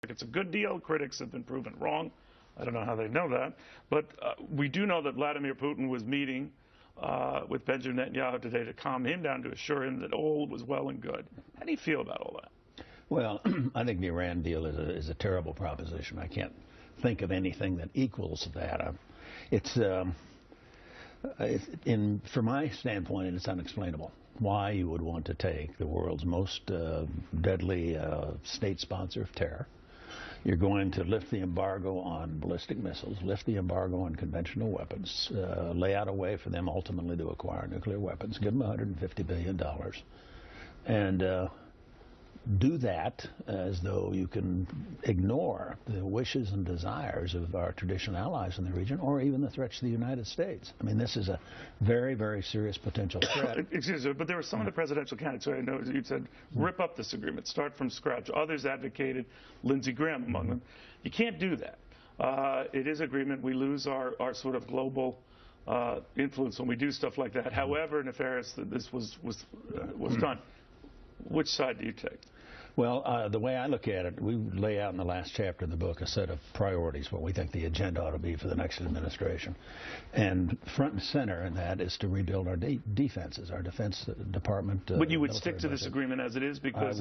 It's a good deal. Critics have been proven wrong. I don't know how they know that. But we do know that Vladimir Putin was meeting with Benjamin Netanyahu today to calm him down, to assure him that all was well and good. How do you feel about all that? Well, I think the Iran deal is a terrible proposition. I can't think of anything that equals that. From my standpoint, it's unexplainable why you would want to take the world's most deadly state sponsor of terror. You're going to lift the embargo on ballistic missiles, lift the embargo on conventional weapons, lay out a way for them ultimately to acquire nuclear weapons, give them $150 billion, and do that as though you can ignore the wishes and desires of our traditional allies in the region, or even the threats to the United States. I mean, this is a very, very serious potential threat. Excuse me, but there were some of the presidential candidates, I know you said, rip up this agreement, start from scratch. Others advocated, Lindsey Graham among them. You can't do that. It is agreement. We lose our sort of global influence when we do stuff like that. However nefarious that this was done. Which side do you take? Well, the way I look at it, we lay out in the last chapter of the book a set of priorities, what we think the agenda ought to be for the next administration. And front and center in that is to rebuild our defenses, our Defense Department. But you would stick to this agreement as it is? Because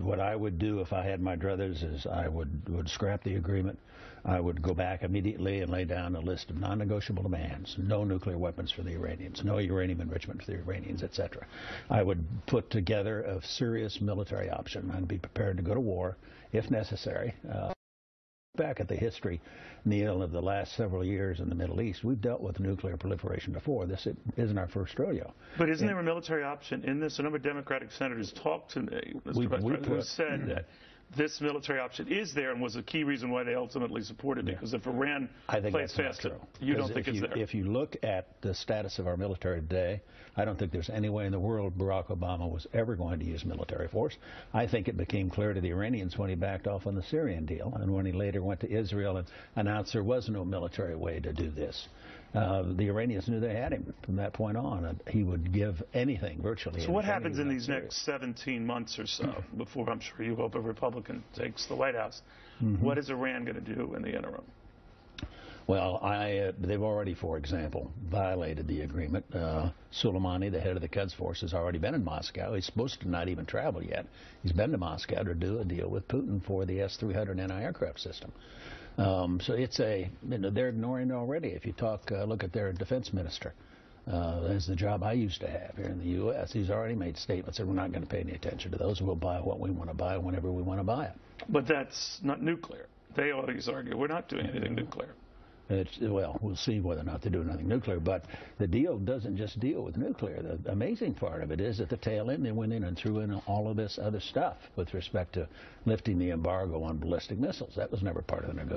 what I would do if I had my druthers is I would scrap the agreement. I would go back immediately and lay down a list of non-negotiable demands. No nuclear weapons for the Iranians, no uranium enrichment for the Iranians, etc. I would put together a serious military option and be prepared to go to war if necessary. Back at the history, Neil, of the last several years in the Middle East, we've dealt with nuclear proliferation before. This isn't our first rodeo. But isn't there a military option in this? A number of Democratic senators talked to me, Mr. Vice President, who said that this military option is there and was a key reason why they ultimately supported it, because if Iran plays faster, you don't think it's there. If you look at the status of our military today, I don't think there's any way in the world Barack Obama was ever going to use military force. I think it became clear to the Iranians when he backed off on the Syrian deal and when he later went to Israel and announced there was no military way to do this. The Iranians knew they had him from that point on, and he would give anything, virtually. So what happens in these next 17 months or so, before I'm sure you hope a Republican takes the White House? What is Iran going to do in the interim? Well, they've already, for example, violated the agreement. Soleimani, the head of the Quds Force, has already been in Moscow. He's supposed to not even travel yet. He's been to Moscow to do a deal with Putin for the S-300 anti-aircraft system. So it's they're ignoring it already. If you look at their defense minister, that's the job I used to have here in the U.S. He's already made statements that we're not going to pay any attention to those. We'll buy what we want to buy whenever we want to buy it. But that's not nuclear. They always argue we're not doing anything nuclear. Well, we'll see whether or not they do anything nuclear. But the deal doesn't just deal with nuclear. The amazing part of it is at the tail end they went in and threw in all of this other stuff with respect to lifting the embargo on ballistic missiles. That was never part of the negotiation.